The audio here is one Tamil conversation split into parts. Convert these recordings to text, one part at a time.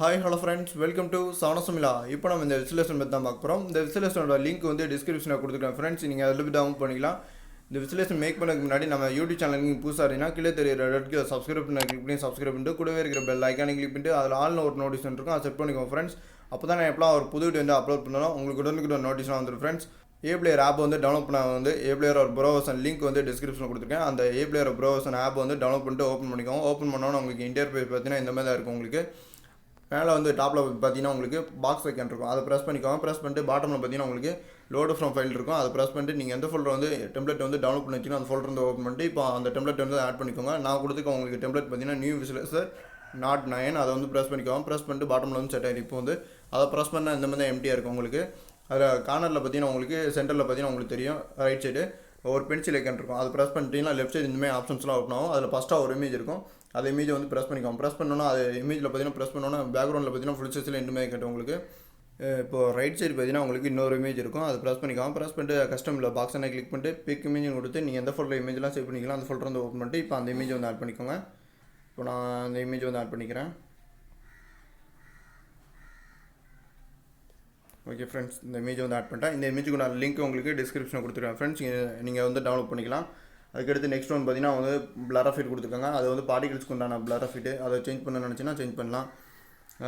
Hi, hello friends, welcome to ᴅᴏᴍᴍᴇ. இப்போ நம்ம இந்த விசிலேஷன் பற்றி தான் பார்க்க போகிறோம். இந்த விசிலேஷனோட லிங்க் வந்து டிஸ்கிரிப்ஷனில் கொடுத்துருக்கேன் ஃப்ரெண்ட்ஸ். நீங்கள் அதில் போய் டவுன்லோட் பண்ணிக்கலாம். இந்த விசிலேஷன் மேக் பண்ணதுக்கு முன்னாடி நம்ம யூடியூப் சேனல் நீங்கள் புதுசாக இருந்தீங்கன்னா கீழே தெரியுற ரெட்க்கு சப்ஸ்கிரைப் பண்ணி கிளிக் பண்ணி சப்ஸ்கிரைப் பண்ணிட்டு கூடவே இருக்கிற பெல் ஐக்கானை கிளிக் பண்ணிட்டு அதில் ஆல்னு ஒரு நோட்டிஃபிகேஷன் இருக்கும், அதை செட் பண்ணிக்கோங்க ஃப்ரெண்ட்ஸ். அப்போ தான் நான் எப்பலாம் ஒரு புது வீடியோ வந்து அப்லோட் பண்ணணும் உங்களுக்கு உடனுக்குடன் நோட்டிஃபிகேஷன் வந்துடும் ஃப்ரெண்ட்ஸ். ஏப்ளேயர் ஆப் வந்து டவுன்லோட் பண்ண வந்து ஏப்ளேயர் ஒரு ப்ரோவர்ஷன் லிங்க் வந்து டிஸ்கிரிப்ஷனில் கொடுத்துருக்கேன். அந்த ஏப்ளேயர் ப்ரோவர்ஷன் ஆப் வந்து டவுன்லோட் பண்ணிட்டு ஓப்பன் பண்ணிக்கோங்க. ஓப்பன் பண்ணோன்னு உங்களுக்கு இன்டர்ஃபேஸ் பார்த்தீங்கன்னா இந்த மாதிரி தான் இருக்கும். உங்களுக்கு மேலே வந்து டாப்பில் பார்த்தீங்கன்னா உங்களுக்கு பாக்ஸ் ஐக்கான் இருக்கும், அதை ப்ரெஸ் பண்ணிக்கோங்க. ப்ரெஸ் பண்ணிட்டு பாட்டமில் பார்த்தீங்கன்னா உங்களுக்கு லோடு ஃப்ரம் ஃபைல் இருக்கும், அதை ப்ரெஸ் பண்ணிட்டு நீங்கள் எந்த ஃபோல்டர் வந்து டெம்ப்ளேட் வந்து டவுன்லோட் பண்ணி வச்சுக்கணும் அந்த ஃபோல்டர் வந்து ஓப்பன் பண்ணிட்டு இப்போ அந்த டெம்ப்ளேட் வந்து ஆட் பண்ணிக்கோங்க. நான் கொடுத்துக்க உங்களுக்கு டெம்ப்ளேட் பார்த்தீங்கன்னா நியூ விசிலேஷன் நாட் 9, அதை வந்து ப்ரெஸ் பண்ணிக்கோங்க. ப்ரெஸ் பண்ணிட்டு பாட்டமில் வந்து செட் ஆகிடும். இப்போ வந்து அதை ப்ரெஸ் பண்ணால் இந்த மாதிரி தான் எம்டியாக இருக்கும் உங்களுக்கு. அதில் கார்னரில் பார்த்தீங்கன்னா உங்களுக்கு சென்டரில் பார்த்தீங்கன்னா உங்களுக்கு தெரியும் ரைட் சைடு ஒரு பென்சில் ஐக்கான் இருக்கும், அதை ப்ரெஸ் பண்ணிட்டீங்கன்னா லெஃப்ட் சைடு இந்தமாதிரி ஆப்ஷன்ஸ்லாம் ஓப்பன் ஆகும். அதில் ஃபஸ்ட்டாக ஒரு இமேஜ் இருக்கும், அது இமேஜை வந்து ப்ரெஸ் பண்ணிக்கோங்க. ப்ரெஸ் பண்ணோன்னா அது இமேஜில் பார்த்தீங்கன்னா ப்ரெஸ் பண்ணோன்னா பேக்ரவுண்டில் பார்த்தீங்கன்னா ஃபுல் சைஸில் இந்தமாதிரி கேட்டோம் உங்களுக்கு. இப்போது ரைட் சைடு பார்த்தீங்கன்னா உங்களுக்கு இன்னொரு இமேஜ் இருக்கும், அது ப்ரெஸ் பண்ணிக்கோங்க. ப்ரெஸ் பண்ணிட்டு கஸ்டமில் பாக்ஸ் என்ன கிளிக் பண்ணிட்டு பிக் இமேஜ் கொடுத்து நீங்கள் எந்த ஃபோல்டர் இமேஜ்லாம் சேவ் பண்ணிக்கலாம் அந்த ஃபோல்டர் வந்து ஓப்பன் பண்ணிட்டு இப்போ அந்த இமேஜ் வந்து ஆட் பண்ணிக்கோங்க. இப்போ நான் அந்த இமேஜ் வந்து ஆட் பண்ணிக்கிறேன். ஓகே ஃப்ரெண்ட்ஸ், இந்த இமேஜ் வந்து ஆட் பண்ணிட்டேன். இந்த இமேஜுக்கு நான் லிங்க் உங்களுக்கு டிஸ்கிரிப்ஷனில் கொடுத்துருக்கேன் ஃப்ரெண்ட்ஸ், நீங்கள் வந்து டவுன்லோட் பண்ணிக்கலாம். அதுக்கடுத்து நெக்ஸ்ட் ஒன் பார்த்தீங்கன்னா வந்து பிளர் ஆஃப் இட் கொடுத்துருக்காங்க, அது வந்து பார்ட்டிகல்ஸ்க்கு உண்டான பிளர் ஆஃப் இட், அதை சேஞ்ச் பண்ண நினச்சின்னா சேஞ்ச் பண்ணலாம்.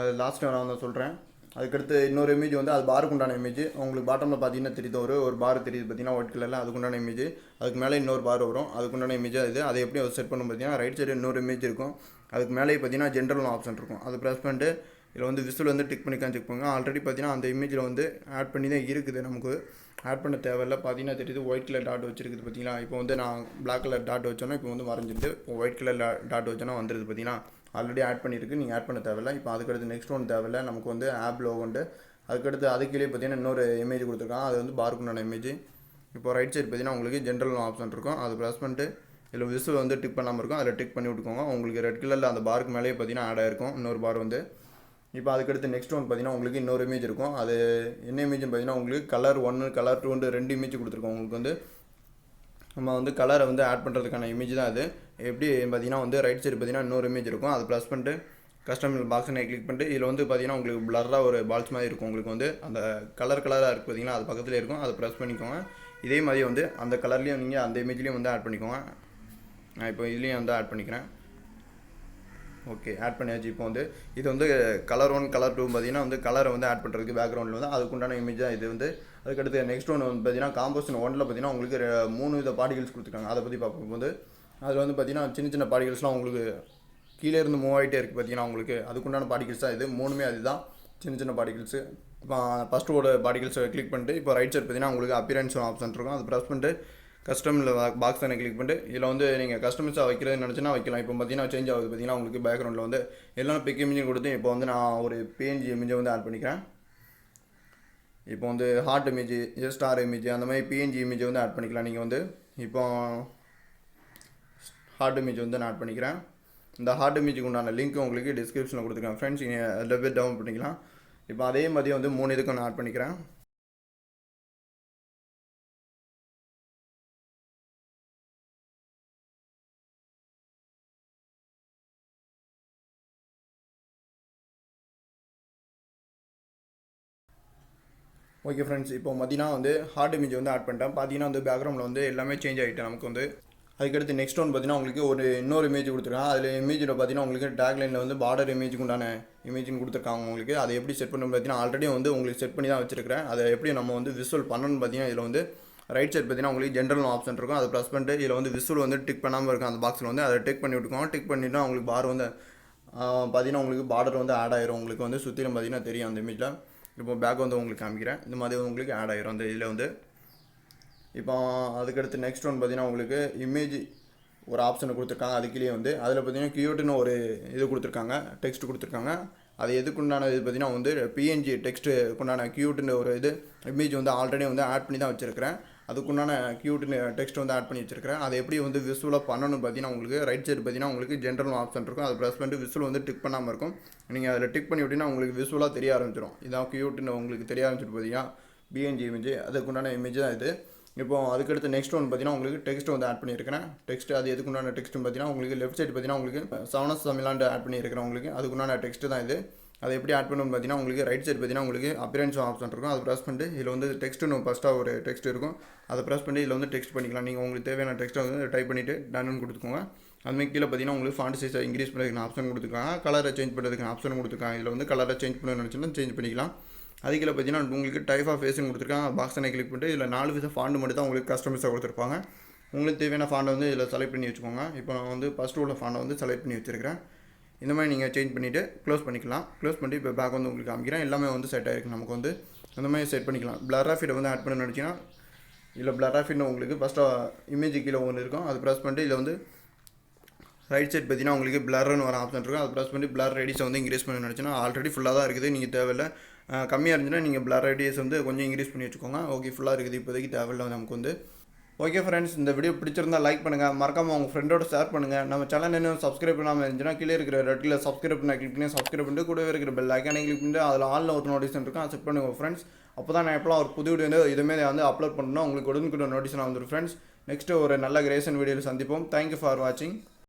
அது லாஸ்ட் நான் வந்து சொல்கிறேன். அதுக்கடுத்து இன்னொரு இமேஜ் வந்து அது பாருக்கு உண்டான இமேஜ் உங்களுக்கு பாட்டமில் பார்த்தீங்கன்னா தெரியுது, ஒரு பார் தெரியுது பார்த்தீங்கன்னா ஒயிட் கலரில், அதுக்குண்டான இமேஜ். அதுக்கு மேலே இன்னொரு பார் வரும், அதுக்குண்டான இமேஜ் இது. அதை எப்படி செட் பண்ணணும் பார்த்தீங்கன்னா ரைட் சைடு இன்னொரு இமேஜ் இருக்கும், அதுக்கு மேலே பார்த்தீங்கன்னா ஜென்ரல் ஆப்ஷன் இருக்கும், அதை ப்ரெஸ் பண்ணிட்டு இதில் வந்து விசில் வந்து டிக் பண்ணி செக் பண்ணுங்க. ஆல்ரெடி பார்த்தீங்கன்னா அந்த இமேஜில் வந்து ஆட் பண்ணி தான் இருக்குது, நமக்கு ஆட் பண்ண தேவையில்லை. பார்த்தீங்கன்னா தெரியுது ஒயிட் கலர் டாட் வச்சிருக்குது பார்த்தீங்களா. இப்போ வந்து நான் பிளாக் கலர் டாட் வச்சோன்னா இப்போ வந்து மறைஞ்சிருது, இப்போ ஒயிட் கலர் டாட் வச்சோன்னா வந்துடுது பார்த்தீங்கன்னா. ஆல்ரெடி ஆட் பண்ணியிருக்கு, நீங்கள் ஆட் பண்ண தேவையில்லை. இப்போ அதுக்கடுத்து நெக்ஸ்ட் ஒன்று தேவையில்லை, நமக்கு வந்து ஆப் லோகோண்டு. அதுக்கடுத்து அதுக்கீழே பார்த்தீங்கன்னா இன்னொரு இமேஜ் கொடுத்துருக்காங்க, அது வந்து பார்க்குண்டான இமேஜ். இப்போ ரைட் சைடு பார்த்தீங்கன்னா உங்களுக்கு ஜென்ரல் ஆப்ஷன் இருக்கும், அது ப்ரெஸ் பண்ணிட்டு இதில் விசில் வந்து டிக் பண்ணாமல் இருக்கும், அதில் டிக் பண்ணி விட்டுக்கோங்க. உங்களுக்கு ரெட் கலரில் அந்த பாருக்கு மேலேயே பார்த்தீங்கன்னா ஆட் ஆகிருக்கும் இன்னொரு பார் வந்து. இப்போ அதுக்கடுத்து நெக்ஸ்ட் ஒன் பார்த்தீங்கன்னா உங்களுக்கு இன்னொரு இமேஜ் இருக்கும், அது என்ன இமேஜ்னு பார்த்தீங்கன்னா உங்களுக்கு கலர் 1 கலர் 2 2 இமேஜ் கொடுத்துருக்கோம். உங்களுக்கு வந்து நம்ம வந்து கலரை வந்து ஆட் பண்ணுறதுக்கான இமேஜ் தான் அது. எப்படி பார்த்தீங்கன்னா வந்து ரைட் சைடு பார்த்தீங்கன்னா இன்னொரு இமேஜ் இருக்கும், அதை ப்ரெஸ் பண்ணிட்டு கஸ்டமர் பாக்ஸை கிளிக் பண்ணிட்டு இதில் வந்து பார்த்தீங்கன்னா உங்களுக்கு பிளராக ஒரு பால்ஸ் மாதிரி இருக்கும். உங்களுக்கு வந்து அந்த கலராக இருக்குது பார்த்தீங்கன்னா அது பக்கத்தில் இருக்கும், அதை ப்ரெஸ் பண்ணிக்கோங்க. இதே மாதிரி வந்து அந்த கலர்லேயும் நீங்கள் அந்த இமேஜ்லேயும் வந்து ஆட் பண்ணிக்கோங்க. நான் இப்போ இதுலேயும் வந்து ஆட் பண்ணிக்கிறேன். ஓகே, ஆட் பண்ணியாச்சு. இப்போ வந்து இது வந்து கலர் 1 கலர் 2 பார்த்தீங்கன்னா வந்து கலரை வந்து ஆட் பண்ணுறதுக்கு பேக்ரவுண்டில் வந்து அதுக்குண்டான இமேஜ் தான் இது வந்து. அதுக்கடுத்து நெக்ஸ்ட் ஒன்று வந்து பார்த்தீங்கன்னா காம்போசிஷன் 1ல் பார்த்தீங்கன்னா உங்களுக்கு 3 வித பார்ட்டிகல்ஸ் கொடுத்துருக்காங்க, அதை பற்றி பார்க்கும்போது அதில் வந்து பார்த்தீங்கன்னா சின்ன சின்ன பார்ட்டிகல்ஸ்லாம் உங்களுக்கு கீழே இருந்து மூவ் ஆகிட்டே இருக்குது பார்த்தீங்கன்னா உங்களுக்கு அதுக்குண்டான பார்ட்டிகல்ஸ் தான் இது. 3மே அதுதான் சின்ன சின்ன பார்ட்டிகல்ஸு. இப்போ ஃபஸ்ட்டு ஒரு பார்ட்டிகல்ஸை கிளிக் பண்ணிட்டு இப்போ ரைட் சைடு பார்த்தீங்கன்னா உங்களுக்கு அப்பியரன்ஸ் ஆப்ஷன் இருக்கும், அதை ப்ரெஸ் பண்ணிட்டு கஸ்டமில் பாக்ஸ் தானே கிளிக் பண்ணிட்டு இதில் வந்து நீங்கள் கஸ்டமைஸாக வைக்கிறதுன்னு நினச்சினா வைக்கலாம். இப்போ பார்த்தீங்கன்னா சேஞ்ச் ஆகுது பார்த்தீங்கன்னா உங்களுக்கு பேக்ரவுண்டில் வந்து எல்லாம் பிக் இமேஜும் கொடுத்து இப்போ வந்து நான் ஒரு பிஎன்ஜி இமேஜை வந்து ஆட் பண்ணிக்கிறேன். இப்போ வந்து ஹார்ட் இமேஜ் ஸ்டார் இமேஜ் அந்த மாதிரி பிஎன்ஜி இமேஜை வந்து ஆட் பண்ணிக்கலாம். நீங்கள் வந்து இப்போ ஹார்ட் இமேஜ் வந்து நான் ஆட் பண்ணிக்கிறேன். இந்த ஹார்ட் இமேஜுக்கு உண்டான லிங்க் உங்களுக்கு டிஸ்கிரிப்ஷனில் கொடுத்துருக்கேன் ஃப்ரெண்ட்ஸ், நீங்கள் அதில் போய் டவுன்லோட் பண்ணிக்கலாம். இப்போ அதே மாதிரி வந்து 3 இதுக்கும் நான் ஆட் பண்ணிக்கிறேன். ஓகே ஃப்ரெண்ட்ஸ், இப்போ பார்த்தீங்கன்னா வந்து ஹார்ட் இமேஜ் வந்து ஆட் பண்ணிட்டேன். பார்த்தீங்கன்னா வந்து பேக்ரவுண்டில் வந்து எல்லாமே சேஞ்ச் ஆகிட்டு நமக்கு வந்து. அதுக்கடுத்து நெக்ஸ்ட் ஒன் பார்த்தீங்கன்னா உங்களுக்கு இன்னொரு இமேஜ் கொடுத்துருக்காங்க. அதில் இமேஜில் பார்த்தீங்கன்னா உங்களுக்கு டேக்லைனில் வந்து பார்டர் இமேஜுக்கு உண்டான இமேஜ்னு கொடுத்துருக்காங்க உங்களுக்கு. அதை எப்படி செட் பண்ணணும் பார்த்தீங்கன்னா ஆல்ரெடி வந்து உங்களுக்கு செட் பண்ணி தான் வச்சிருக்கிறேன். அதை எப்படி நம்ம வந்து விசுவல் பண்ணணும்னு பார்த்தீங்கன்னா இதில் வந்து ரைட் சைடு பார்த்தீங்கன்னா உங்களுக்கு ஜென்ரல் ஆப்ஷன் இருக்கும், அதை ப்ரெஸ் பண்ணிட்டு இதில் வந்து விசுவல் வந்து டிக் பண்ணாமல் இருக்கும் அந்த பாக்ஸில் வந்து அதை டிக் பண்ணி விட்டுக்கோங்க. டிக் பண்ணிவிட்டு உங்களுக்கு பார் வந்து பார்த்தீங்கன்னா உங்களுக்கு பார்டர் வந்து ஆட் ஆயிரும். உங்களுக்கு வந்து சுற்றிலும் பார்த்தீங்கன்னா தெரியும் அந்த இமேஜில். இப்போ பேக் வந்து உங்களுக்கு காமிக்கிறேன், இந்த மாதிரி உங்களுக்கு ஆட் ஆகிரும் அந்த இதில் வந்து. இப்போ அதுக்கடுத்து நெக்ஸ்ட் ஒன் பார்த்தீங்கன்னா உங்களுக்கு இமேஜ் ஒரு ஆப்ஷனை கொடுத்துருக்காங்க, அதுக்குள்ளேயே வந்து அதில் பார்த்தீங்கன்னா கியூட்டுன்னு ஒரு இது கொடுத்துருக்காங்க, டெக்ஸ்ட் கொடுத்துருக்காங்க. அது எதுக்குண்டான இது பார்த்தீங்கன்னா வந்து பிஎன்ஜி டெக்ஸ்ட்டுக்குண்டான கியூட்டுன்னு ஒரு இது இமேஜ் வந்து ஆல்ரெடி வந்து ஆட் பண்ணி தான் வச்சுருக்கிறேன். அதுக்குண்டான கியூட்டுன்னு டெக்ஸ்ட் வந்து ஆட் பண்ணி வச்சிருக்கிறேன். அதை எப்படி வந்து விசுவலாக பண்ணணும் பார்த்தீங்கன்னா உங்களுக்கு ரைட் சைடு பார்த்தீங்கன்னா உங்களுக்கு ஜென்ரல் ஆப்ஷன் இருக்கும், அதை ப்ரெஸ் பண்ணிட்டு விசுவல் வந்து டிக் பண்ணாமல் இருக்கும். நீங்கள் அதில் டிக் பண்ணி விட்டிங்கன்னா உங்களுக்கு விசுவலாக தெரிய ஆரம்பிச்சிடும். இதான் கியூட்டுன்னு உங்களுக்கு தெரிய ஆரம்பிச்சிட்டு பார்த்தீங்கன்னா பிஎன்ஜி இமேஜ் அதுக்குண்டான இமேஜ் தான் இது. இப்போ அதுக்கடுத்து நெக்ஸ்ட் ஒன்று பார்த்தீங்கன்னா உங்களுக்கு டெக்ஸ்ட் வந்து ஆட் பண்ணியிருக்கிறேன். டெக்ஸ்ட் அது எதுக்குண்டான டெக்ஸ்ட்னு பார்த்தீங்கன்னா உங்களுக்கு லெஃப்ட் சைடு பார்த்தீங்கன்னா உங்களுக்கு ᴅᴏᴍᴍᴇᴛ ஆட் பண்ணியிருக்கிறேன் உங்களுக்கு அதுக்குண்டான டெக்ஸ்ட் தான் இது. அதை எப்படி ஆட் பண்ணணும்னு பார்த்தீங்கன்னா உங்களுக்கு ரைட் சைடு பார்த்தீங்கன்னா உங்களுக்கு அப்பியரன்ஸ் ஆப்ஷன் இருக்கும். அதை ப்ரெஸ் பண்ணிட்டு இதில் வந்து டெக்ஸ்ட்டுன்னு ஃபஸ்ட்டாக ஒரு டெக்ஸ்ட் இருக்கும். அதை ப்ரெஸ் பண்ணி இதில் வந்து டெக்ஸ்ட் பண்ணிக்கலாம். நீங்கள் உங்களுக்கு தேவையான டெக்ஸ்ட்டை வந்து டைப் பண்ணிவிட்டு டன்னு கொடுத்துக்கோங்க. அதுமாதிரி கீழே பார்த்தீங்கன்னா உங்களுக்கு ஃபாண்ட் சைஸை இன்க்ரீஸ் பண்ணுறதுக்கு ஆப்ஷன் கொடுத்துருக்காங்க. கலரை சேஞ்ச் பண்ணுறதுக்கு ஆப்ஷன் கொடுத்துருக்காங்க. இதில் வந்து கலரை சேஞ்ச் பண்ணணும்னு நினச்சினா சேஞ்ச் பண்ணிக்கலாம். அது கீழே பார்த்தீங்கன்னா உங்களுக்கு டைப் ஆஃப் ஃபேஸுன்னு கொடுத்துருக்காங்க. பாக்ஸனை கிளிக் பண்ணிட்டு இதில் 4 வித ஃபாண்ட் மட்டும் தான் உங்களுக்கு கஸ்டமைஸாக கொடுத்துருப்பாங்க. உங்களுக்கு தேவையான ஃபாண்டை வந்து இதில் செலக்ட் பண்ணி வச்சுக்கோங்க. இப்போ நான் வந்து ஃபஸ்ட்டு உள்ள ஃபாண்டை வந்து செலக்ட் பண்ணி வச்சுருக்கிறேன். இந்த மாதிரி நீங்கள் சேஞ்ச் பண்ணிவிட்டு க்ளோஸ் பண்ணிக்கலாம். க்ளோஸ் பண்ணிட்டு இப்போ பேக் வந்து உங்களுக்கு காமிக்கிறேன். எல்லாமே வந்து செட் ஆகிருக்கு. நமக்கு வந்து அந்த மாதிரி செட் பண்ணிக்கலாம். பிளர் ஆஃப் இதை வந்து ஆட் பண்ண நினச்சிங்கன்னா இதில் பிளர் ஆஃப் உங்களுக்கு ஃபஸ்ட்டாக இமேஜ் கீழே ஒன்று இருக்கும். அது ப்ரெஸ் பண்ணிட்டு இதில் வந்து ரைட் சைட் பார்த்தீங்கன்னா உங்களுக்கு பிளர்னு ஒரு ஆப்ஷன் இருக்கும். அதை ப்ரெஸ் பண்ணி பிளர் ரேடியஸை வந்து இன்க்ரீஸ் பண்ண நினச்சின்னா ஆல்ரெடி ஃபுல்லாக தான் இருக்குது. நீங்கள் தேவையில்லை. கம்மியாக இருந்துச்சுன்னா நீங்கள் பிளர் ரேடியஸ் வந்து கொஞ்சம் இன்க்ரீஸ் பண்ணி வச்சுக்கோங்க. ஓகே, ஃபுல்லாக இருக்குது. இப்போதைக்கு தேவையில்லை நமக்கு வந்து. ஓகே ஃப்ரெண்ட்ஸ், இந்த வீடியோ பிடிச்சிருந்தா லைக் பண்ணுங்கள். மறக்காமல் உங்கள் ஃப்ரெண்டோட ஷேர் பண்ணுங்கள். நம்ம சேனல் இன்னும் சப்ஸ்கிரைப் பண்ணாமல் இருந்துச்சுன்னா கீழே இருக்கிற ரெட்டில் சப்ஸ்கிரைப் பண்ண கிளிக் பண்ணி சப்ஸ்கிரைப் பண்ணிட்டு கூடவே இருக்கிற பெல் ஐக்கானை கிளிக் பண்ணிட்டு அதில் ஆலில் ஒரு நோட்டிஃபிகேஷன் இருக்கும். அதை செட் பண்ணுங்கள் ஃப்ரெண்ட்ஸ். அப்போ தான் நான் எப்போலாம் ஒரு புது வீடியோ வந்து இதுமாரி வந்து அப்லோட் பண்ணணும் உங்களுக்கு உடனுக்குடன் நோட்டிஃபிகேஷன் வந்துடும் ஃப்ரெண்ட்ஸ். நெக்ஸ்ட்டு ஒரு நல்ல கிரேஷன் வீடியோவில் சந்திப்போம். தேங்க்யூ ஃபார் வாட்சிங்.